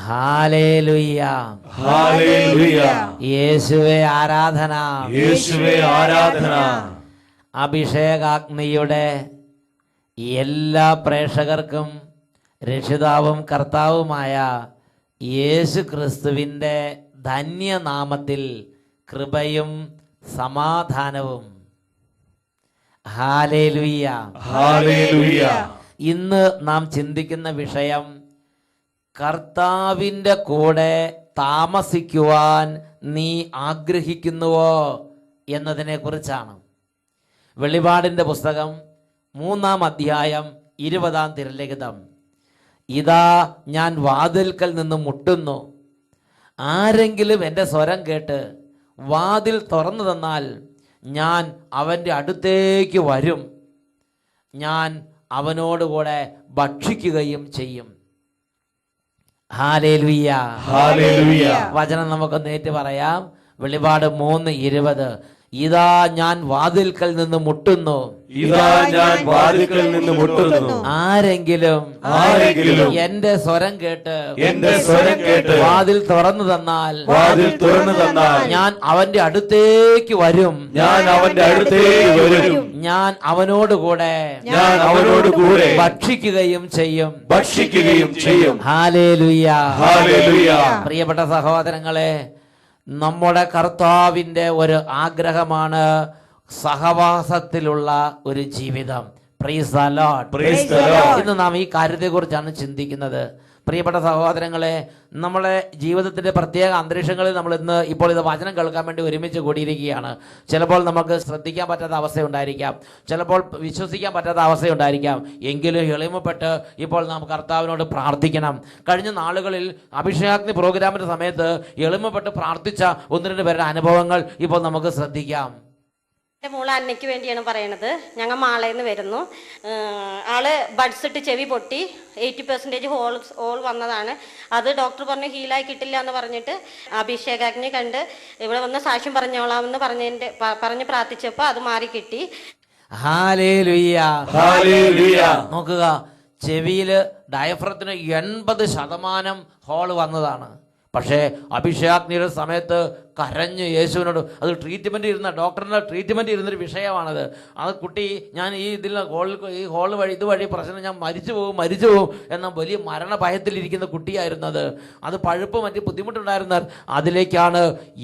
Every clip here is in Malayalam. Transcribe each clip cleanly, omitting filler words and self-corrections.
Hallelujah, hallelujah. യേശുവേ ആരാധന, യേശുവേ ആരാധന. അഭിഷേകാഗ്നിയുടെ എല്ലാ പ്രേക്ഷകർക്കും രക്ഷിതാവും കർത്താവുമായ യേശു ക്രിസ്തുവിൻ്റെ ധന്യനാമത്തിൽ കൃപയും സമാധാനവും. Hallelujah, hallelujah. ഇന്ന് നാം ചിന്തിക്കുന്ന വിഷയം കർത്താവിൻ്റെ കൂടെ താമസിക്കുവാൻ നീ ആഗ്രഹിക്കുന്നുവോ എന്നതിനെ കുറിച്ചാണ്. വെളിപാടിൻ്റെ പുസ്തകം 3-ാം അധ്യായം 20-ാം തിരുലിഖിതം. ഇതാ ഞാൻ വാതിൽക്കൽ നിന്ന് മുട്ടുന്നു, ആരെങ്കിലും എൻ്റെ സ്വരം കേട്ട് വാതിൽ തുറന്നു തന്നാൽ ഞാൻ അവൻ്റെ അടുത്തേക്ക് വരും, ഞാൻ അവനോടുകൂടെ ഭക്ഷിക്കുകയും ചെയ്യും. Hallelujah, hallelujah. വചനം നമുക്ക് നേരിട്ട് പറയാം. വെളിപാട് 3:20. ഇതാ ഞാൻ വാതിൽക്കൽ നിന്ന് മുട്ടുന്നു, ഇതാ ഞാൻ വാതിൽക്കൽ നിന്ന് മുട്ടുന്നു, ആരെങ്കിലും എന്റെ സ്വരം കേട്ട് വാതിൽ തുറന്നു തന്നാൽ ഞാൻ അവന്റെ അടുത്തേക്ക് വരും, ഞാൻ അവന്റെ അടുത്തേക്ക് വരും, ഞാൻ അവനോടുകൂടെ ഭക്ഷിക്കുകയും ചെയ്യും. ഹല്ലേലൂയ, ഹല്ലേലൂയ. പ്രിയപ്പെട്ട സഹോദരങ്ങളെ, നമ്മുടെ കർത്താവിൻ്റെ ഒരു ആഗ്രഹമാണ് സഹവാസത്തിലുള്ള ഒരു ജീവിതം. Price the Lord. ഇന്ന് നാം ഈ കാര്യത്തെക്കുറിച്ചാണ് ചിന്തിക്കുന്നത്. പ്രിയപ്പെട്ട സഹോദരങ്ങളെ, നമ്മളെ ജീവിതത്തിൻ്റെ പ്രത്യേക അന്തരീക്ഷങ്ങളിൽ നമ്മൾ ഇന്ന് ഇപ്പോൾ ഇത് വചനം കേൾക്കാൻ വേണ്ടി ഒരുമിച്ച് കൂടിയിരിക്കുകയാണ്. ചിലപ്പോൾ നമുക്ക് ശ്രദ്ധിക്കാൻ പറ്റാത്ത അവസ്ഥയുണ്ടായിരിക്കാം, ചിലപ്പോൾ വിശ്വസിക്കാൻ പറ്റാത്ത അവസ്ഥയുണ്ടായിരിക്കാം. എങ്കിലും എളിമപ്പെട്ട് ഇപ്പോൾ നാം കർത്താവിനോട് പ്രാർത്ഥിക്കണം. കഴിഞ്ഞ നാളുകളിൽ അഭിഷേകാഗ്നി പ്രോഗ്രാമിൻ്റെ സമയത്ത് എളിമപ്പെട്ട് പ്രാർത്ഥിച്ച 1-2 പേരുടെ അനുഭവങ്ങൾ ഇപ്പോൾ നമുക്ക് ശ്രദ്ധിക്കാം. എൻ്റെ മോള് അന്നയ്ക്ക് വേണ്ടിയാണ് പറയണത്. ഞങ്ങൾ മാളയിൽ നിന്ന് വരുന്നു. ആള് ബഡ്സ് ഇട്ട് ചെവി പൊട്ടി 80% ഹോൾ വന്നതാണ്. അത് ഡോക്ടർ പറഞ്ഞു ഹീലായി കിട്ടില്ല എന്ന് പറഞ്ഞിട്ട് അഭിഷേകാഗ്നി കണ്ട് ഇവിടെ വന്ന് സാക്ഷ്യം പറഞ്ഞോളാമെന്ന് പറഞ്ഞ് പ്രാർത്ഥിച്ചപ്പോൾ അത് മാറി കിട്ടി. Hallelujah, hallelujah. നോക്കുക, ചെവിയില് ഡയഫ്രത്തിന് 80% ഹോൾ വന്നതാണ്. പക്ഷേ അഭിഷേകാഗ്നിയുടെ സമയത്ത് കരഞ്ഞ് യേശുവിനോട്, അത് ട്രീറ്റ്മെൻറ്റ് ഇരുന്ന ഡോക്ടറിൻ്റെ ട്രീറ്റ്മെൻറ്റ് ഇരുന്നൊരു വിഷയമാണത്. അത് കുട്ടി ഞാൻ ഈ ഹോൾ വഴി ഇതുവഴി പ്രശ്നം ഞാൻ മരിച്ചു പോകും എന്ന വലിയ മരണഭയത്തിലിരിക്കുന്ന കുട്ടിയായിരുന്നത്. അത് പഴുപ്പ് മറ്റ് ബുദ്ധിമുട്ടുണ്ടായിരുന്ന അതിലേക്കാണ്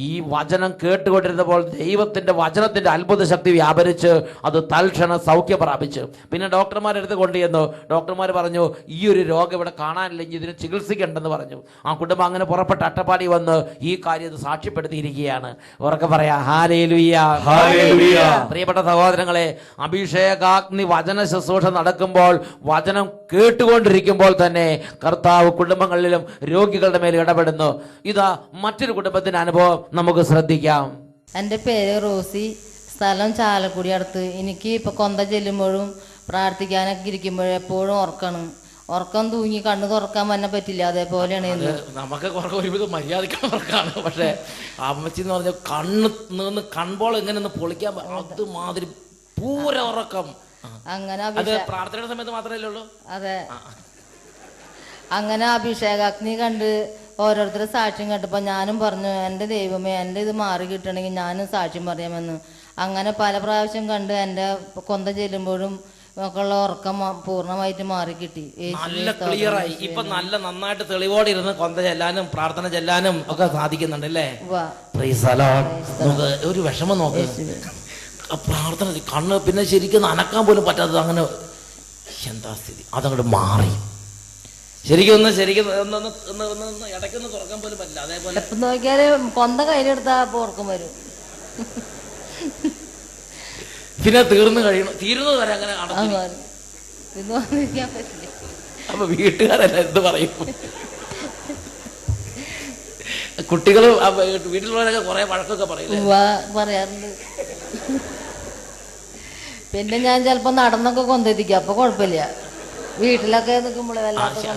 ഈ വചനം കേട്ടുകൊണ്ടിരുന്നപ്പോൾ ദൈവത്തിൻ്റെ വചനത്തിൻ്റെ അത്ഭുത ശക്തി വ്യാപരിച്ച് അത് തൽക്ഷണം സൗഖ്യം പ്രാപിച്ചു. പിന്നെ ഡോക്ടർമാരെടുത്ത് കൊണ്ടുചെന്നു. ഡോക്ടർമാർ പറഞ്ഞു ഈ ഒരു രോഗം ഇവിടെ കാണാനില്ലെങ്കിൽ ഇതിന് ചികിത്സിക്കേണ്ടെന്ന് പറഞ്ഞു. ആ കുടുംബം അങ്ങനെ പുറപ്പെട്ട് അട്ടപ്പാടി വന്ന് ഈ കാര്യം സാക്ഷ്യപ്പെടുത്തിയിരിക്കുകയാണ്. ഉറക്കെ പറയാ ഹല്ലേലൂയ, ഹല്ലേലൂയ. പ്രിയപ്പെട്ട സഹോദരങ്ങളെ, അഭിഷേകാഗ്നി വചന ശുശ്രൂഷ നടക്കുമ്പോൾ, വചനം കേട്ടുകൊണ്ടിരിക്കുമ്പോൾ തന്നെ കർത്താവ് കുടുംബങ്ങളിലും രോഗികളുടെ മേൽ ഇടപെടുന്നു. ഇതാ മറ്റൊരു കുടുംബത്തിന്റെ അനുഭവം നമുക്ക് ശ്രദ്ധിക്കാം. എൻ്റെ പേര് റോസി, സ്ഥലം ചാലക്കുടി അടുത്ത്. എനിക്ക് ഇപ്പൊ കൊന്ത ചെല്ലുമ്പോഴും പ്രാർത്ഥിക്കാനൊക്കെ ഇരിക്കുമ്പോഴും എപ്പോഴും ഉറക്കം തൂങ്ങി കണ്ണ് തുറക്കാൻ തന്നെ പറ്റില്ല. അതേപോലെയാണ് നമുക്ക് ഒരുവിധം മര്യാദക്കാണ് ഉറക്കാണ്. പക്ഷെ അമ്മച്ചി എന്ന് പറഞ്ഞാൽ കണ്ണ് നിന്ന് കൺപോൾ എങ്ങനെ ഒന്ന് പൊളിക്കാൻ അതുമാതിരി പൂര ഉറക്കം. അങ്ങനെ പ്രാർത്ഥനയുടെ സമയത്ത് മാത്രമല്ലേ ഉള്ളൂ. അതെ, അങ്ങനെ അഭിഷേകാഗ്നി കണ്ട് ഓരോരുത്തരുടെ സാക്ഷ്യം കേട്ടപ്പോൾ ഞാനും പറഞ്ഞു, എൻ്റെ ദൈവമേ, എൻ്റെ ഇത് മാറി കിട്ടണമെങ്കിൽ ഞാനും സാക്ഷ്യം പറയാമെന്ന്. അങ്ങനെ പല പ്രാവശ്യം കണ്ട് എൻ്റെ കൊന്ത ചെല്ലുമ്പോഴും ുള്ള ഉറക്കം പൂർണ്ണമായിട്ട് മാറി കിട്ടി. നല്ല ക്ലിയറായി. ഇപ്പൊ നല്ല നന്നായിട്ട് തെളിവോടെ ഇരുന്ന് കൊന്ത ചെല്ലാനും പ്രാർത്ഥന ചെല്ലാനും ഒക്കെ സാധിക്കുന്നുണ്ട് അല്ലേ? നമുക്ക് ഒരു വിഷമം നോക്ക്, പ്രാർത്ഥന കണ്ണ് പിന്നെ ശരിക്കും നനക്കാൻ പോലും പറ്റാത്തത്. അങ്ങനെ എന്താ സ്ഥിതി? അതങ്ങോട്ട് മാറി. ശരിക്കും ഇടയ്ക്കൊന്ന് തുറക്കാൻ പോലും പറ്റില്ല. അതേപോലെ എപ്പം നോക്കിയാല് കൊന്ത കയ്യിലെടുത്താ ഉറക്കം വരും. പിന്നെ തീരുന്നത് വരെ അങ്ങനെ അപ്പൊ വീട്ടുകാരല്ല എന്ത് പറയും? കുട്ടികളും വീട്ടിലുള്ളവരൊക്കെ കുറെ വഴക്കൊക്കെ പറയാറുണ്ട്. പിന്നെ ഞാൻ ചിലപ്പോ നടന്നൊക്കെ കൊണ്ടെത്തിക്കും, അപ്പൊ കുഴപ്പമില്ല. വീട്ടിലൊക്കെ നിൽക്കുമ്പോഴേ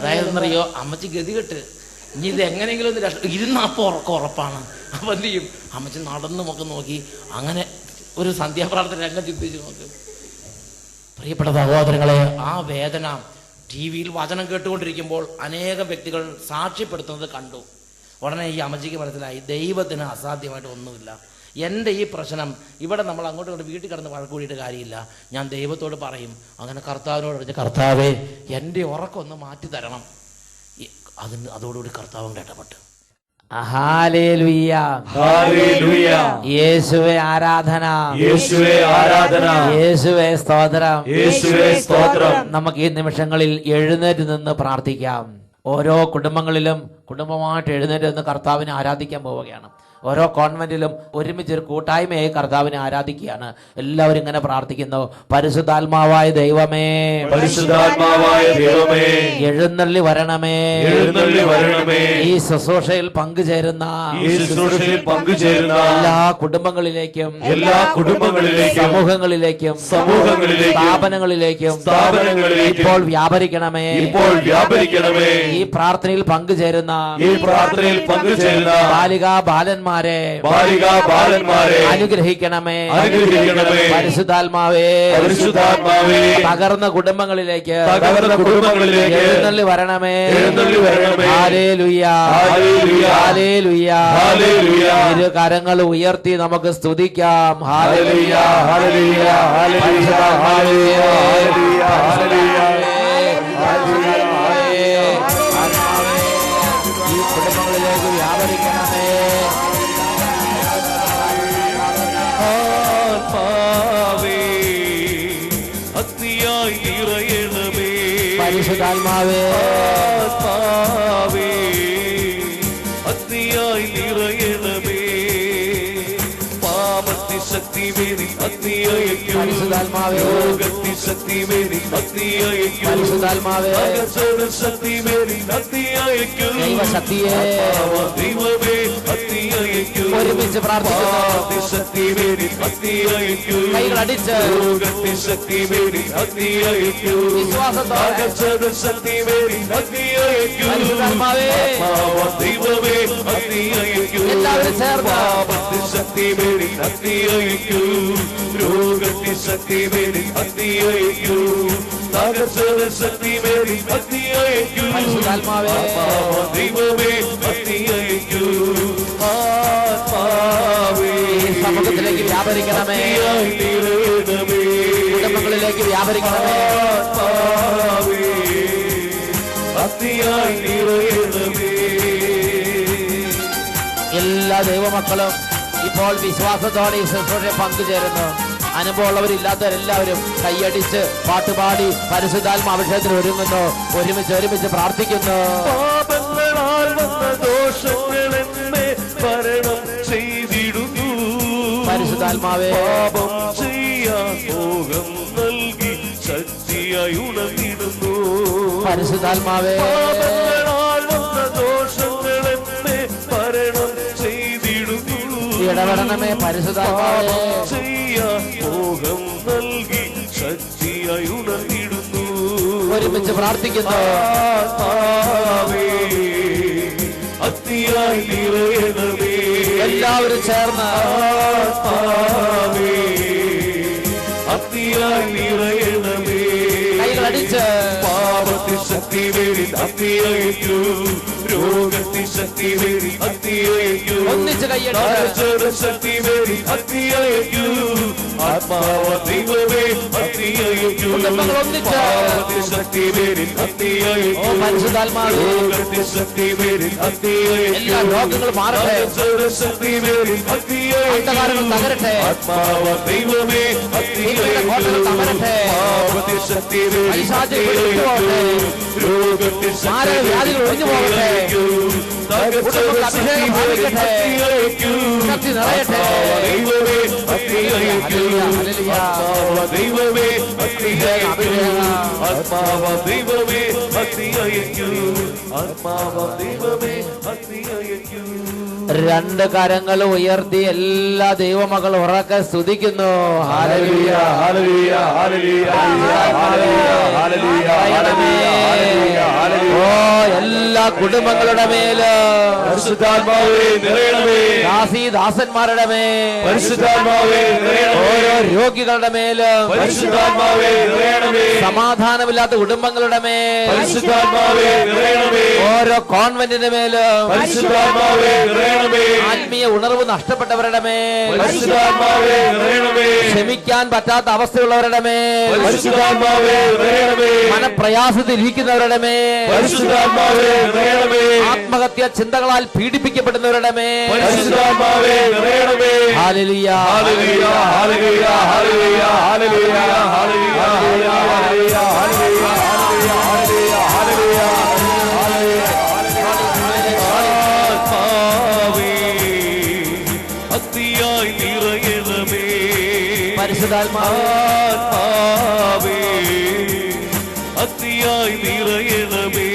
അതായതെന്നറിയോ, അമ്മച്ചി ഗതികെട്ട് ഇനി ഇത് എങ്ങനെയെങ്കിലും ഒന്ന് ഇരുന്ന അപ്പൊ ഉറപ്പാണ്. അപ്പൊ എന്ത് ചെയ്യും? അമ്മച്ചി നടന്നുമൊക്കെ നോക്കി അങ്ങനെ ഒരു സന്ധ്യാപ്രാർത്ഥന രംഗം ചിന്തിച്ച് നോക്ക്. പ്രിയപ്പെട്ട സഹോദരങ്ങളെ, ആ വേദന ടി വിയിൽ വചനം കേട്ടുകൊണ്ടിരിക്കുമ്പോൾ അനേകം വ്യക്തികൾ സാക്ഷ്യപ്പെടുത്തുന്നത് കണ്ടു. ഉടനെ ഈ അമ്മച്ചിക്ക് മനസ്സിലായി ദൈവത്തിന് അസാധ്യമായിട്ട് ഒന്നുമില്ല. എൻ്റെ ഈ പ്രശ്നം ഇവിടെ നമ്മൾ അങ്ങോട്ടും ഇങ്ങോട്ട് വീട്ടിൽ കിടന്ന് വഴക്കൂടിയിട്ട് കാര്യമില്ല. ഞാൻ ദൈവത്തോട് പറയും. അങ്ങനെ കർത്താവിനോട് പറഞ്ഞ്, കർത്താവേ എൻ്റെ ഉറക്കം ഒന്ന് മാറ്റി തരണം. അതോടുകൂടി കർത്താവും ഇടപെട്ടു. Hallelujah, hallelujah. യേശുവേ ആരാധന, യേശുവേ ആരാധന, യേശുവേ സ്തോത്രം, യേശുവേ സ്തോത്രം. നമുക്ക് ഈ നിമിഷങ്ങളിൽ എഴുന്നേറ്റ് നിന്ന് പ്രാർത്ഥിക്കാം. ഓരോ കുടുംബങ്ങളിലും കുടുംബമായിട്ട് എഴുന്നേറ്റ് നിന്ന് കർത്താവിനെ ആരാധിക്കാൻ പോവുകയാണ്. ഓരോ കോൺവെന്റിലും ഒരുമിച്ചൊരു കൂട്ടായ്മയായി കർത്താവിനെ ആരാധിക്കുകയാണ്. എല്ലാവരും ഇങ്ങനെ പ്രാർത്ഥിക്കുന്നു. പരിശുദ്ധാത്മാവായ ദൈവമേ, പരിശുദ്ധാത്മാവായ ദൈവമേ, എഴുന്നള്ളി വരണമേ, എഴുന്നള്ളി വരണമേ. ഈ ശുശ്രൂഷയിൽ പങ്കുചേരുന്ന എല്ലാ കുടുംബങ്ങളിലേക്കും, എല്ലാ കുടുംബങ്ങളിലേക്കും, സമൂഹങ്ങളിലേക്കും, സ്ഥാപനങ്ങളിലേക്കും ഇപ്പോൾ വ്യാപരിക്കണമേ, ഇപ്പോൾ വ്യാപരിക്കണമേ. ഈ പ്രാർത്ഥനയിൽ പങ്കുചേരുന്ന ബാലികാ ബാലന്മാരെ അനുഗ്രഹിക്കണമേ, പരിശുദ്ധാത്മാവേ, തകർന്ന കുടുംബങ്ങളിലേക്ക് എഴുന്നള്ളി വരണമേ. Hallelujah, hallelujah. ഇരു കരങ്ങൾ ഉയർത്തി നമുക്ക് സ്തുതിക്കാം. ഹല്ലേലൂയ, ഹല്ലേലൂയ, ഹല്ലേലൂയ. ഈ കുടുംബങ്ങളിലേക്ക് വ്യാപരിക്കണമേ. പരിശുദ്ധാത്മാവേ, അഗ്നിയായി നിറയണമേ. പാപത്തി ശക്തി വേദി അഗ്നിയയക്കൂ, പരിശുദ്ധാത്മാവേ, രോഗത്തി ശക്തി വേദി അഗ്നിയയക്കൂ, പരിശുദ്ധാത്മാവേ, ശക്തി വേദി അഗ്നിയയക്കൂ, ദൈവശക്തിയെ ദൈവമേ അഗ്നിയയക്കൂ. ഒരുമിച്ച് പ്രാർത്ഥിക്കുന്നു. ശക്തി വേദി അഗ്നിയയക്കൂ, കൈകളടിച്ച് രോഗത്തി ശക്തി വേദി അഗ്നിയയക്കൂ, വിശ്വാസത്തോടെ ശക്തി വേദി അഗ്നിയയക്കൂ, പരിശുദ്ധാത്മാവേ, ദൈവമേ അഗ്നിയയക്കൂ. എല്ലാവരും ചേർന്ന് പാപത്തി ശക്തി വേദി അഗ്നിയയക്കൂ, രോഗത്തി ശക്തി വേദി അഗ്നിയയക്കൂ, ശക്തി വേദി അഗ്നിയയക്കൂ, പരിശുദ്ധാത്മാവേ, ദൈവമേ അഗ്നിയയക്കൂ. ആത്മാവേ സമൂഹത്തിലേക്ക് വ്യാപരിക്കണമേ, കുടുംബങ്ങളിലേക്ക് വ്യാപരിക്കണമേ. ആത്മാവേ അഗ്നിയായി നിറയണമേ. എല്ലാ ദൈവമക്കളും ഇപ്പോൾ വിശ്വാസത്തോടെ ഈ ശുശ്രൂഷയിൽ പങ്കുചേരുന്നു. അനുഭവമുള്ളവരില്ലാത്തവരെല്ലാവരും കൈയടിച്ച് പാട്ടുപാടി പരിശുദ്ധാത്മാഭിഷേകത്തിന് ഒരുങ്ങുന്നു. ഒരുമിച്ച് പ്രാർത്ഥിക്കുന്നു. പാപങ്ങളാൽ വന്ന ദോഷങ്ങളെന്നെ ഭരണം ചെയ്തിടുന്നു, പരിശുദ്ധാത്മാവേ, പാപം ചെയ്യാൻ മോഹം നൽകി ശക്തിയായി ഉണർന്നിടുന്നു. പരിശുദ്ധാത്മാവേ, പാപങ്ങളാൽ വന്ന ദോഷങ്ങളെന്നെ ഭരണം ചെയ്തിടുന്നു, ഇടപെടണമേ. പരിശുദ്ധാത്മാവേ, ചെയ്യാൻ മോഹം നൽകി ശക്തിയായി ഉണർന്നിടുന്നു. ഒരുമിച്ച് പ്രാർത്ഥിക്കുന്നു. ആത്മാവേ അഗ്നിയായി നിറയണമേ. എല്ലാവരും ചേർന്ന് ആത്മാവേ അഗ്നിയായി നിറയണമേ. കൈകളടിച്ച് പാപത്തി ശക്തി വേദി അഗ്നിയയക്കൂ, രോഗത്തി ശക്തി വേദി അഗ്നിയയക്കൂ, ഒന്നിച്ച് കൈയടിച്ച് ശക്തി വേദി അഗ്നിയയക്കൂ, ആത്മാവ ദൈവമേ അഗ്നിയയക്കൂ, കുടുംബങ്ങൾ ഒന്നിച്ച് പാപത്തി ശക്തി വേദി അഗ്നിയയക്കൂ, പരിശുദ്ധാത്മാവേ, രോഗത്തി ശക്തി വേദി അഗ്നിയയക്കൂ, എല്ലാ രോഗങ്ങളും മാറട്ടെ, ശക്തി വേദി അഗ്നിയയക്കൂ, അന്ധകാരങ്ങൾ തകരട്ടെ, ആത്മാവ ദൈവമേ കോട്ടകൾ തകരട്ടെ, പാപത്തി ശക്തി വേദി പൈശാചികൾ വിട്ടുപോകട്ടെ, രോഗത്തി മാരകവ്യാധികൾ ഒഴിഞ്ഞു പോകട്ടെ, കുടുംബങ്ങൾ അഭിഷേകം പ്രാപിക്കട്ടെ, ശക്തി നിറയട്ടെ. ദൈവമേ അഗ്നിയയക്കൂ, ആത്മാവ ദൈവമേ അഗ്നിയയക്കൂ. അയക്കൂ. ആത്മാവാം ദൈവമേ അഗ്നി അയക്കൂ. രണ്ട് കരങ്ങൾ ഉയർത്തി എല്ലാ ദൈവമക്കൾ ഉറക്കെ സ്തുതിക്കുന്നു. ഹല്ലേലൂയ ഹല്ലേലൂയ ഹല്ലേലൂയ ഹല്ലേലൂയ ഹല്ലേലൂയ. ഓ എല്ലാ കുടുംബങ്ങളുടെ മേല് പരിശുദ്ധാത്മാവേ നിറയണമേ. ദാസന്മാരുടെ മേൽ, പരിശുദ്ധാത്മാവേ നിറയണമേ. ഓരോ രോഗികളുടെ മേല്, പരിശുദ്ധാത്മാവേ നിറയണമേ. സമാധാനമില്ലാത്ത കുടുംബങ്ങളുടെ മേൽ, പരിശുദ്ധാത്മാവേ നിറയണമേ. ഓരോ കോൺവെന്റിന്റെ മേല്, പരിശുദ്ധാത്മാവേ നിറയണമേ. ആത്മീയ ഉണർവ് നഷ്ടപ്പെട്ടവരുടെ മേൽ, പരിശുദ്ധാത്മാവേ നിറയണമേ. ക്ഷമിക്കാൻ പറ്റാത്ത അവസ്ഥയുള്ളവരുടെ മേൽ, പരിശുദ്ധാത്മാവേ നിറയണമേ. മനപ്രയാസത്തിൽ ഇരിക്കുന്നവരുടെ മേൽ, പരിശുദ്ധാത്മാവേ നിറയണമേ. ആത്മഹത്യ ചിന്തകളാൽ പീഡിപ്പിക്കപ്പെടുന്നവരുടെ മേൽ, പരിശുദ്ധാത്മാവേ നിറയണമേ. ഹല്ലേലൂയ ഹല്ലേലൂയ ഹല്ലേലൂയ ഹല്ലേലൂയ ഹല്ലേലൂയ ഹല്ലേലൂയ ഹല്ലേലൂയ ഹല്ലേലൂയ ഹല്ലേലൂയ ആത്മാവേ അഗ്നിയായി നിറയണമേ. പരിശുദ്ധാത്മാവേ ആത്മാവേ അഗ്നിയായി നിറയണമേ.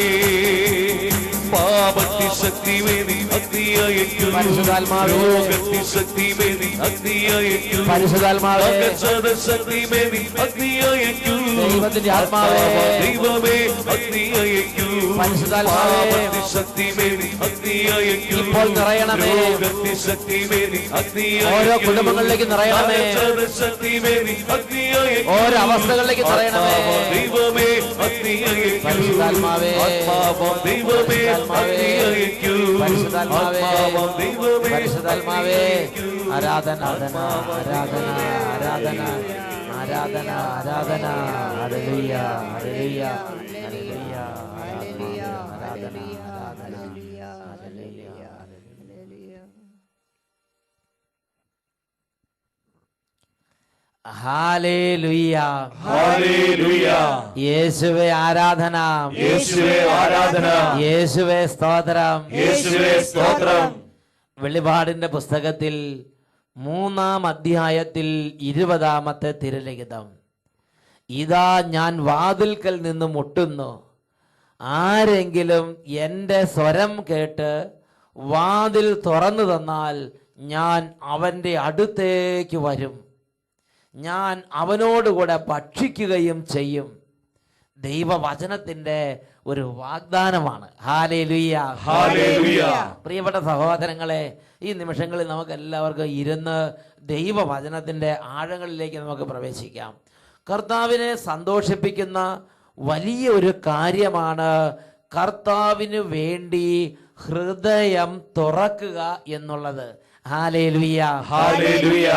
പാപത്തി ശക്തി വേദി അഗ്നി അയക്കൂ. പരിശുദ്ധാത്മാവേ. രോഗത്തി ശക്തി വേദി അഗ്നി അയക്കൂ. പരിശുദ്ധാത്മാവേ. അകച്ചത ശക്തി വേദി അഗ്നി അയക്കൂ. ദൈവത്തിന്റെ ആത്മാവേ. ദൈവമേ അഗ്നി അയക്കൂ. പരിശുദ്ധാത്മാവേ. പാപത്തി ശക്തി വേദി അഗ്നി അയക്കൂ. ഇപ്പോൾ നിറയണമേ. രോഗത്തി ശക്തി വേദി അഗ്നി ഓരോ അയക്കൂ. കുടുംബങ്ങളിലേക്ക് നിറയണമേ. അകച്ചത ശക്തി വേദി അഗ്നി അയക്കൂ. ഓരോ അവസ്ഥകളിലേക്ക് നിറയണമേ. ദൈവമേ അഗ്നി അയക്കൂ. പരിശുദ്ധാത്മാവേ. ആത്മാവാം ദൈവമേ അഗ്നി അയക്കൂ. പരിശുദ്ധാത്മാവേ. ആത്മാവാം ദൈവമേ പരിശുദ്ധാത്മാവേ. ആരാധന ആരാധന ആരാധന ആരാധന ആരാധന ആരാധന. ഹല്ലേലൂയ ഹല്ലേലൂയ ഹല്ലേലൂയ. ആരാധന ആരാധന ആരാധന. ഹല്ലേലൂയ ഹല്ലേലൂയ. ഹല്ലേലൂയ. യേശുവേ ആരാധന, യേശുവേ ആരാധന, യേശുവേ സ്തോത്രം. യേശുവേ സ്തോത്രം. വെളിപാടിന്റെ പുസ്തകത്തിൽ 3-ാം അധ്യായത്തിൽ 20-ാമത്തെ തിരുലിഖിതം. ഇതാ ഞാൻ വാതിൽക്കൽ നിന്ന് മുട്ടുന്നു, ആരെങ്കിലും എൻ്റെ സ്വരം കേട്ട് വാതിൽ തുറന്നു തന്നാൽ ഞാൻ അവൻ്റെ അടുത്തേക്ക് വരും, ഞാൻ അവനോടുകൂടെ ഭക്ഷിക്കുകയും ചെയ്യും. ദൈവവചനത്തിൻ്റെ ഒരു വാഗ്ദാനമാണ്. ഹല്ലേലൂയ ഹല്ലേലൂയ. പ്രിയപ്പെട്ട സഹോദരങ്ങളെ, ഈ നിമിഷങ്ങളിൽ നമുക്ക് എല്ലാവർക്കും ഇരുന്ന് ദൈവവചനത്തിൻ്റെ ആഴങ്ങളിലേക്ക് നമുക്ക് പ്രവേശിക്കാം. കർത്താവിനെ സന്തോഷിപ്പിക്കുന്ന വലിയ ഒരു കാര്യമാണ് കർത്താവിന് വേണ്ടി ഹൃദയം തുറക്കുക എന്നുള്ളത്. Hallelujah hallelujah.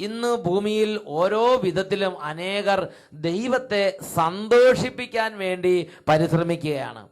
ഇന്ന് ഭൂമിയിൽ ഓരോ വിധത്തിലും അനേകർ ദൈവത്തെ സന്തോഷിപ്പിക്കാൻ വേണ്ടി പരിശ്രമിക്കുകയാണ്.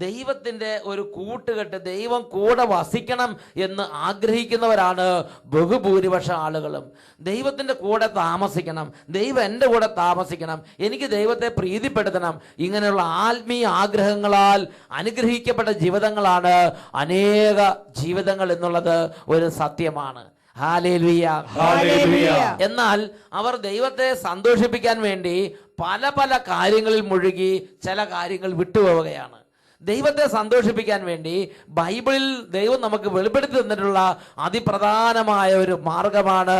ദൈവത്തിൻ്റെ ഒരു കൂട്ടുകെട്ട്, ദൈവം കൂടെ വസിക്കണം എന്ന് ആഗ്രഹിക്കുന്നവരാണ് ബഹുഭൂരിപക്ഷം ആളുകളും. ദൈവത്തിൻ്റെ കൂടെ താമസിക്കണം, ദൈവം എൻ്റെ കൂടെ താമസിക്കണം, എനിക്ക് ദൈവത്തെ പ്രീതിപ്പെടുത്തണം, ഇങ്ങനെയുള്ള ആത്മീയ ആഗ്രഹങ്ങളാൽ അനുഗ്രഹിക്കപ്പെട്ട ജീവിതങ്ങളാണ് അനേക ജീവിതങ്ങൾ എന്നുള്ളത് ഒരു സത്യമാണ്. Hallelujah hallelujah. എന്നാൽ അവർ ദൈവത്തെ സന്തോഷിപ്പിക്കാൻ വേണ്ടി പല പല കാര്യങ്ങളിൽ മുഴുകി ചില കാര്യങ്ങൾ വിട്ടുപോവുകയാണ്. ദൈവത്തെ സന്തോഷിപ്പിക്കാൻ വേണ്ടി ബൈബിളിൽ ദൈവം നമുക്ക് വെളിപ്പെടുത്തി തന്നിട്ടുള്ള അതിപ്രധാനമായ ഒരു മാർഗമാണ്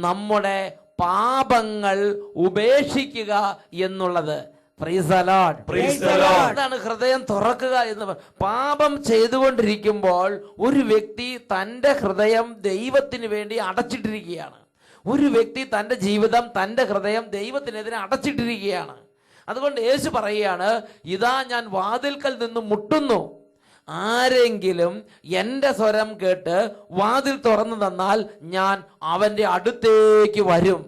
നമ്മുടെ പാപങ്ങൾ ഉപേക്ഷിക്കുക എന്നുള്ളത്. Praise the Lord. Praise the Lord. അതാണ് ഹൃദയം തുറക്കുക എന്ന്. പാപം ചെയ്തുകൊണ്ടിരിക്കുമ്പോൾ ഒരു വ്യക്തി തൻ്റെ ഹൃദയം ദൈവത്തിന് വേണ്ടി അടച്ചിട്ടിരിക്കുകയാണ്. ഒരു വ്യക്തി തൻ്റെ ജീവിതം, തൻ്റെ ഹൃദയം ദൈവത്തിനെതിരെ അടച്ചിട്ടിരിക്കുകയാണ്. അതുകൊണ്ട് യേശു പറയുകയാണ്, ഇതാ ഞാൻ വാതിൽക്കൽ നിന്ന് മുട്ടുന്നു, ആരെങ്കിലും എൻ്റെ സ്വരം കേട്ട് വാതിൽ തുറന്നു തന്നാൽ ഞാൻ അവൻ്റെ അടുത്തേക്ക് വരും.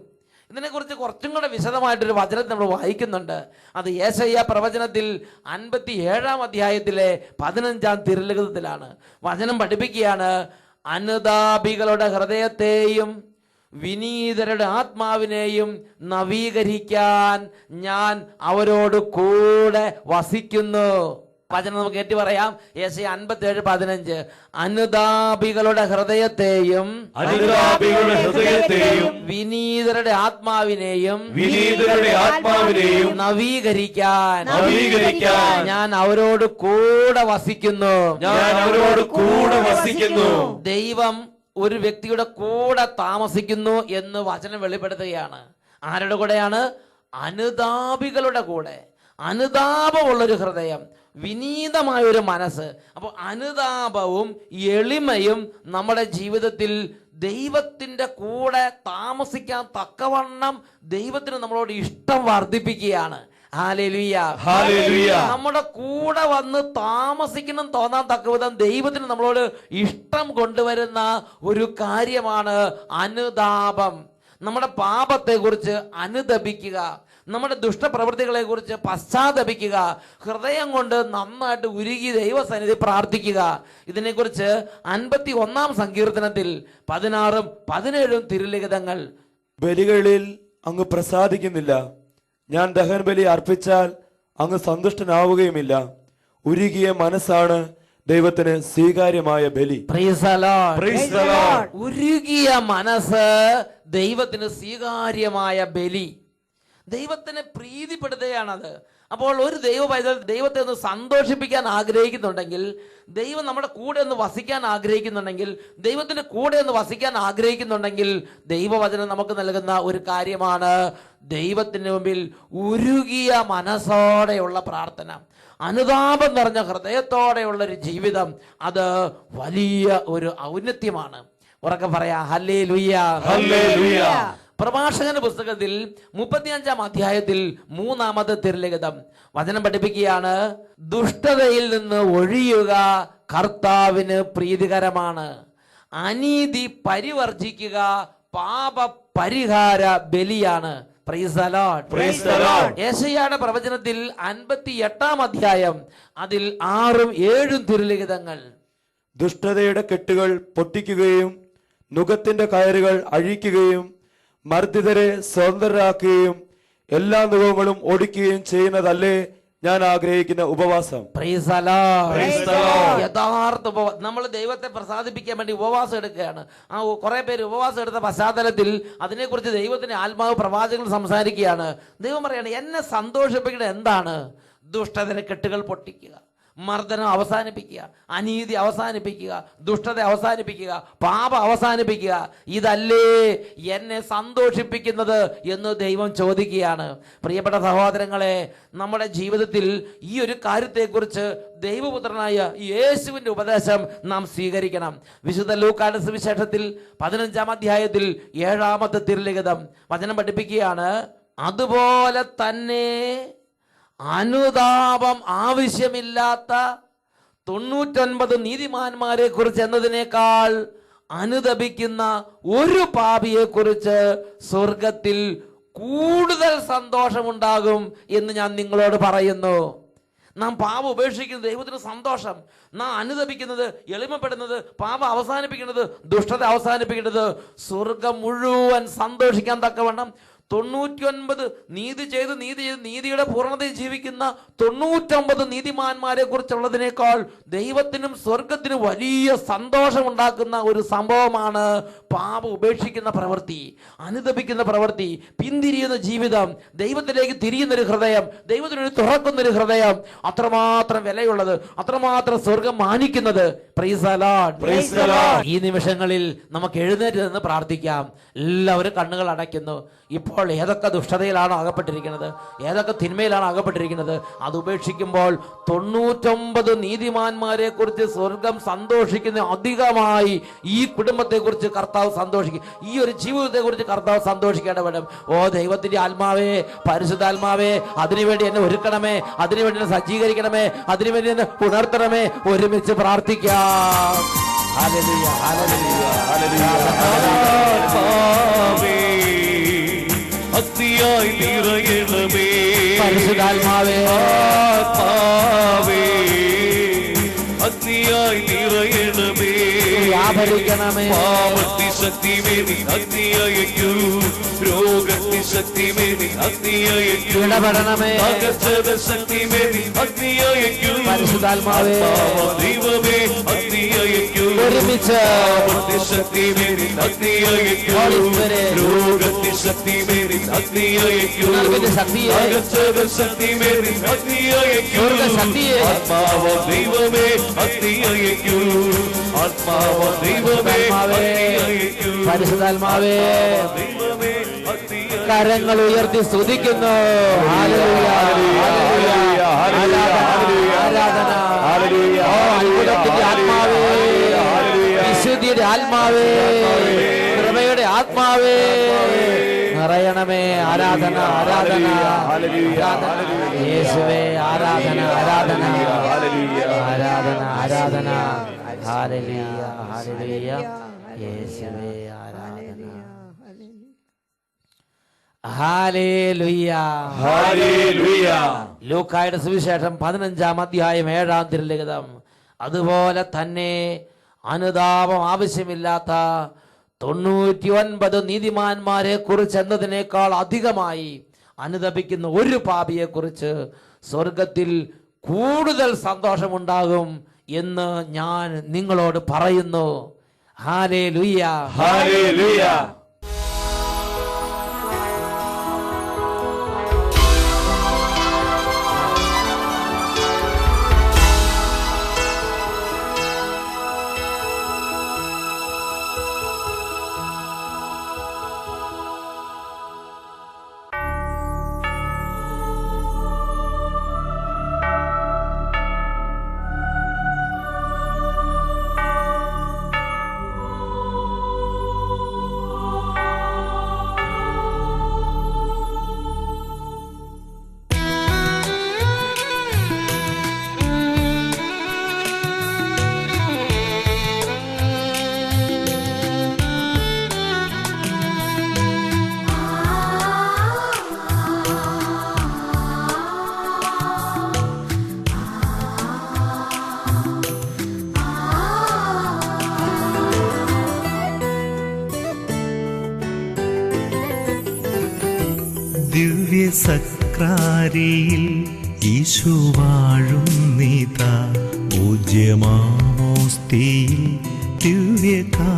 ഇതിനെക്കുറിച്ച് കുറച്ചും കൂടെ വിശദമായിട്ടൊരു വചനം നമ്മൾ വായിക്കുന്നുണ്ട്. അത് യെശയ്യാ പ്രവചനത്തിൽ 57-ാം അധ്യായത്തിലെ 15-ാം തിരുലിഖിതത്തിലാണ്. വചനം പഠിപ്പിക്കുകയാണ്, അനുതാപികളുടെ ഹൃദയത്തെയും വിനീതരുടെ ആത്മാവിനെയും നവീകരിക്കാൻ ഞാൻ അവരോട് കൂടെ വസിക്കുന്നു. വചനം നമുക്ക് ഏറ്റി പറയാം. യെശയ്യാ 57:15. അനുതാപികളുടെ ഹൃദയത്തെയും വിനീതരുടെ ആത്മാവിനെയും നവീകരിക്കാൻ ഞാൻ അവരോട് കൂടെ വസിക്കുന്നു. ദൈവം ഒരു വ്യക്തിയുടെ കൂടെ താമസിക്കുന്നു എന്ന് വചനം വെളിപ്പെടുത്തുകയാണ്. ആരുടെ കൂടെയാണ്? അനുതാപികളുടെ കൂടെ. അനുതാപമുള്ളൊരു ഹൃദയം, വിനീതമായൊരു മനസ്സ്. അപ്പോൾ അനുതാപവും എളിമയും നമ്മുടെ ജീവിതത്തിൽ ദൈവത്തിൻ്റെ കൂടെ താമസിക്കാൻ തക്കവണ്ണം ദൈവത്തിന് നമ്മളോട് ഇഷ്ടം വർദ്ധിപ്പിക്കുകയാണ്. Hallelujah, hallelujah. നമ്മുടെ കൂടെ വന്ന് താമസിക്കണം തോന്നാൻ തക്കവിധം ദൈവത്തിന് നമ്മളോട് ഇഷ്ടം കൊണ്ടുവരുന്ന ഒരു കാര്യമാണ് അനുതാപം. നമ്മുടെ പാപത്തെക്കുറിച്ച് അനുതപിക്കുക, നമ്മുടെ ദുഷ്ടപ്രവൃത്തികളെ കുറിച്ച് പശ്ചാത്തപിക്കുക, ഹൃദയം കൊണ്ട് നന്നായിട്ട് ഉരുകി ദൈവസന്നിധി പ്രാർത്ഥിക്കുക. ഇതിനെക്കുറിച്ച് 51-ാം സങ്കീർത്തനത്തിൽ 16-ഉം 17-ഉം തിരുലിഖിതങ്ങൾ. ബലികളിൽ അങ്ങ് പ്രസാദിക്കുന്നില്ല. ഞാൻ ദഹനബലി അർപ്പിച്ചാൽ അങ്ങ് സന്തുഷ്ടനാവുകയുമില്ല. ഉരുകിയ മനസ്സാണ് ദൈവത്തിന് സ്വീകാര്യമായ ബലി. ഉരുകിയ മനസ്സ് ദൈവത്തിന് സ്വീകാര്യമായ ബലി, ദൈവത്തിനെ പ്രീതിപ്പെടുത്തുകയാണത്. അപ്പോൾ ഒരു ദൈവത്തെ ഒന്ന് സന്തോഷിപ്പിക്കാൻ ആഗ്രഹിക്കുന്നുണ്ടെങ്കിൽ, ദൈവം നമ്മുടെ കൂടെ ഒന്ന് വസിക്കാൻ ആഗ്രഹിക്കുന്നുണ്ടെങ്കിൽ, ദൈവത്തിന്റെ കൂടെ ഒന്ന് വസിക്കാൻ ആഗ്രഹിക്കുന്നുണ്ടെങ്കിൽ, ദൈവവചനം നമുക്ക് നൽകുന്ന ഒരു കാര്യമാണ് ദൈവത്തിന് മുമ്പിൽ ഉരുകിയ മനസ്സോടെയുള്ള പ്രാർത്ഥന, അനുതാപം നിറഞ്ഞ ഹൃദയത്തോടെയുള്ളൊരു ജീവിതം. അത് വലിയ ഒരു ഔന്നത്യമാണ്. ഉറക്കെ പറയാ ഹല്ലേലൂയ, ഹല്ലേലൂയ. പ്രഭാഷകന്റെ പുസ്തകത്തിൽ 35-ാം അധ്യായത്തിൽ 3-ാമത്തെ തിരുലിഖിതം വചനം പഠിപ്പിക്കുകയാണ്. ദുഷ്ടതയിൽ നിന്ന് ഒഴിയുക കർത്താവിന് പ്രീതികരമാണ്. അനീതി പരിവർജിക്കുക പാപ പരിഹാര ബലിയാണ്. Praise the Lord, praise the Lord. യെശയ്യായുടെ പ്രവചനത്തിൽ 58-ാം അധ്യായം അതിൽ 6-ഉം 7-ഉം തിരുലിഖിതങ്ങൾ. ദുഷ്ടതയുടെ കെട്ടുകൾ പൊട്ടിക്കുകയും നുകത്തിന്റെ കയറുകൾ അഴിക്കുകയും മർദ്ദിതരെ സ്വതന്ത്രരാക്കുകയും എല്ലാ നുകങ്ങളും ഓടിക്കുകയും ചെയ്യുന്നതല്ലേ ഞാൻ ആഗ്രഹിക്കുന്ന ഉപവാസം. Price the Lord, praise the Lord. യഥാർത്ഥ നമ്മൾ ദൈവത്തെ പ്രസാദിപ്പിക്കാൻ വേണ്ടി ഉപവാസം എടുക്കുകയാണ്. ആ കുറെ പേര് ഉപവാസം എടുത്ത പശ്ചാത്തലത്തിൽ അതിനെക്കുറിച്ച് ദൈവത്തിന്റെ ആത്മാവ് പ്രവാചകൻ സംസാരിക്കുകയാണ്. ദൈവം പറയാണ്, എന്നെ സന്തോഷിപ്പിക്കുന്നത് എന്താണ്? ദുഷ്ടതയുടെ കെട്ടുകൾ പൊട്ടിക്കുക, മർദ്ദനം അവസാനിപ്പിക്കുക, അനീതി അവസാനിപ്പിക്കുക, ദുഷ്ടത അവസാനിപ്പിക്കുക, പാപം അവസാനിപ്പിക്കുക. ഇതല്ലേ എന്നെ സന്തോഷിപ്പിക്കുന്നത് എന്ന് ദൈവം ചോദിക്കുകയാണ്. പ്രിയപ്പെട്ട സഹോദരങ്ങളെ, നമ്മുടെ ജീവിതത്തിൽ ഈ ഒരു കാര്യത്തെക്കുറിച്ച് ദൈവപുത്രനായ യേശുവിൻ്റെ ഉപദേശം നാം സ്വീകരിക്കണം. വിശുദ്ധ ലൂക്കായുടെ സുവിശേഷത്തിൽ 15-ാം അധ്യായത്തിൽ 7-ാമത്തെ തിരുലിഖിതം വചനം പഠിപ്പിക്കുകയാണ്. അതുപോലെ തന്നെ അനുതാപം ആവശ്യമില്ലാത്ത 99 നീതിമാന്മാരെ കുറിച്ച് എന്നതിനേക്കാൾ അനുതപിക്കുന്ന ഒരു പാപിയെ കുറിച്ച് സ്വർഗത്തിൽ കൂടുതൽ സന്തോഷമുണ്ടാകും എന്ന് ഞാൻ നിങ്ങളോട് പറയുന്നു. നാം പാപം ഉപേക്ഷിക്കുന്നത് ദൈവത്തിന് സന്തോഷം, നാം അനുതപിക്കുന്നത്, എളിമപ്പെടുന്നത്, പാപം അവസാനിപ്പിക്കുന്നത്, ദുഷ്ടത അവസാനിപ്പിക്കുന്നത് സ്വർഗം മുഴുവൻ സന്തോഷിക്കാൻ തക്കവണ്ണം 99 നീതി ചെയ്ത് നീതിയുടെ പൂർണ്ണതയിൽ ജീവിക്കുന്ന 99 നീതിമാന്മാരെ കുറിച്ചുള്ളതിനേക്കാൾ ദൈവത്തിനും സ്വർഗത്തിനും വലിയ സന്തോഷമുണ്ടാക്കുന്ന ഒരു സംഭവമാണ് പാപം ഉപേക്ഷിക്കുന്ന പ്രവൃത്തി, അനുതപിക്കുന്ന പ്രവൃത്തി, പിന്തിരിയുന്ന ജീവിതം, ദൈവത്തിലേക്ക് തിരിയുന്നൊരു ഹൃദയം, ദൈവത്തിന് തുറക്കുന്നൊരു ഹൃദയം. അത്രമാത്രം വിലയുള്ളത്, അത്രമാത്രം സ്വർഗം മാനിക്കുന്നത്. Praise the Lord, praise the Lord. ഈ നിമിഷങ്ങളിൽ നമുക്ക് എഴുന്നേറ്റ് നിന്ന് പ്രാർത്ഥിക്കാം. എല്ലാവരും കണ്ണുകൾ അടയ്ക്കുന്നു. ഇപ്പോൾ ഏതൊക്കെ ദുഷ്ടതയിലാണോ അകപ്പെട്ടിരിക്കുന്നത്, ഏതൊക്കെ തിന്മയിലാണോ അകപ്പെട്ടിരിക്കുന്നത്, അത് ഉപേക്ഷിക്കുമ്പോൾ 99 നീതിമാന്മാരെ കുറിച്ച് സ്വർഗം സന്തോഷിക്കുന്ന അധികമായി ഈ കുടുംബത്തെ കുറിച്ച് കർത്താവ് സന്തോഷിക്കും. ഈ ഒരു ജീവിതത്തെ കുറിച്ച് കർത്താവ് സന്തോഷിക്കേണ്ടവരും. ഓ ദൈവത്തിന്റെ ആത്മാവേ, പരിശുദ്ധാത്മാവേ, അതിനുവേണ്ടി എന്നെ ഒരുക്കണമേ, അതിനുവേണ്ടി എന്നെ സജ്ജീകരിക്കണമേ, അതിനുവേണ്ടി എന്നെ ഉണർത്തണമേ. ഒരുമിച്ച് പ്രാർത്ഥിക്കാം. ഹല്ലേലൂയ, ഹല്ലേലൂയ, ആത്മാവേ, അഗ്നിയായി നിറയണമേ. പരിശുദ്ധാത്മാവേ, ആത്മാവേ, അഗ്നിയായി നിറയണമേ. വ്യാപരിക്കണമേ. പാപത്തി ശക്തി വേദി അഗ്നിയയക്കൂ, രോഗത്തി ശക്തിമേനി അഗ്നിയയക്കൂ ഇടപെടണമേ. അകറ്റത ശക്തിമേനി അഗ്നിയയക്കൂ പരിശുദ്ധാത്മാവേ. ദൈവമേ അഗ്നിയയക്കൂ ഒരുമിച്ച് ശക്തിമേനി അഗ്നിയയക്കൂ Holy Spirit. രോഗത്തി ശക്തിമേനി അഗ്നിയയക്കൂ ഉണർവിന്റെ ശക്തിയെ. അകറ്റത ശക്തിമേനി അഗ്നിയയക്കൂ ദുർഗ ശക്തിയെ. ആത്മാവ ദൈവമേ അഗ്നിയയക്കൂ ആത്മാവ ദൈവമേ അഗ്നിയയക്കൂ പരിശുദ്ധാത്മാവേ. ദൈവമേ അഗ്നിയയക്കൂ കരങ്ങൾ ഉയർത്തി സ്തുതിക്കുന്നു. ഹല്ലേലൂയ, ഹല്ലേലൂയ, ആരാധന, ആരാധന. ഓ അത്ഭുതത്തിന്റെ ആത്മാവേ, വിശുദ്ധിയുടെ ആത്മാവേ, കൃപയുടെ ആത്മാവേ, നിറയണമേ. ആരാധന, ആരാധന, ആരാധന. യേശുവേ ആരാധന, ആരാധന, ആരാധന, ആരാധന. Hallelujah, hallelujah. യേശുവേ ആരാധന. Hallelujah, hallelujah. ലൂക്കായുടെ സുവിശേഷം 15-ാം അധ്യായം 7-ാം തിരുലിഖിതം. അതുപോലെ തന്നെ അനുതാപം ആവശ്യമില്ലാത്ത 99 നീതിമാന്മാരെ കുറിച്ച് എന്നതിനേക്കാൾ അധികമായി അനുതപിക്കുന്ന ഒരു പാപിയെ കുറിച്ച് സ്വർഗത്തിൽ കൂടുതൽ സന്തോഷമുണ്ടാകും എന്ന് ഞാൻ നിങ്ങളോട് പറയുന്നു. ഹല്ലേലൂയ, ഹല്ലേലൂയ. ദിവ്യസക്രാരിയിൽ ഈശോ വാഴുന്നിതാ പൂജ്യമാമോസ്തിയിൽ ദിവ്യകാരുണ്യമായി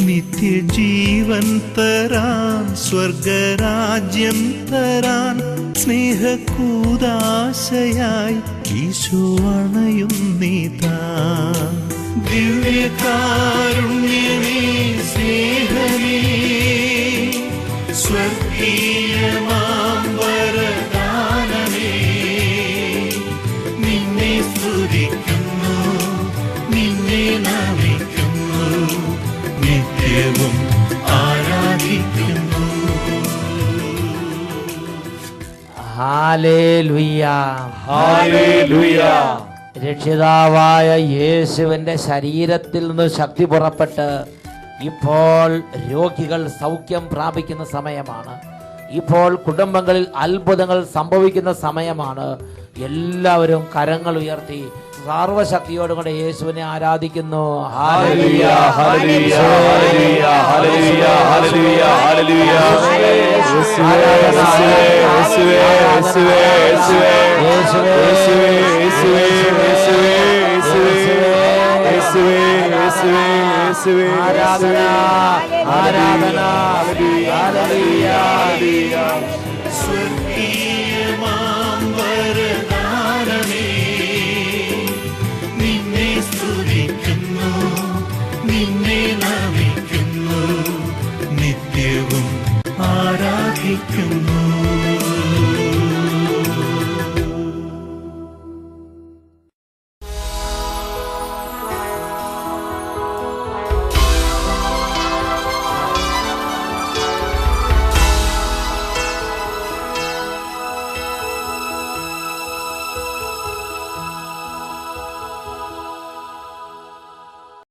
നിത്യജീവൻ തരാൻ സ്വർഗരാജ്യം തരാൻ സ്നേഹകൂദാശയായി ഈശോ അണയുന്നിതാ ദിവ്യകാരുണ്യമേ സ്നേഹമേ സ്വർഗീയമാം വരദാനമേ നിന്നെ സ്തുതിക്കുന്നു നിന്നെ നമിക്കുന്നു നിത്യവും ആരാധിക്കുന്നു. ഹല്ലേലൂയ, ഹല്ലേലൂയ. രക്ഷിതാവായ യേശുവിന്റെ ശരീരത്തിൽ നിന്ന് ശക്തി പുറപ്പെട്ട് ഇപ്പോൾ രോഗികൾ സൗഖ്യം പ്രാപിക്കുന്ന സമയമാണ്. ഇപ്പോൾ കുടുംബങ്ങളിൽ അത്ഭുതങ്ങൾ സംഭവിക്കുന്ന സമയമാണ്. എല്ലാവരും കരങ്ങൾ ഉയർത്തി സർവശക്തിയോടും കൂടെ യേശുവിനെ ആരാധിക്കുന്നു. ഹല്ലേലൂയ, ഹല്ലേലൂയ, ഹല്ലേലൂയ, ഹല്ലേലൂയ, ഹല്ലേലൂയ, ഹല്ലേലൂയ. യേശുവേ, യേശുവേ, യേശുവേ, യേശുവേ, യേശുവേ, യേശുവേ, യേശുവേ, യേശുവേ, യേശുവേ, യേശുവേ, യേശുവേ, യേശുവേ. ആരാധന, ആരാധന, ഹല്ലേലൂയ, സ്വർഗീയമാം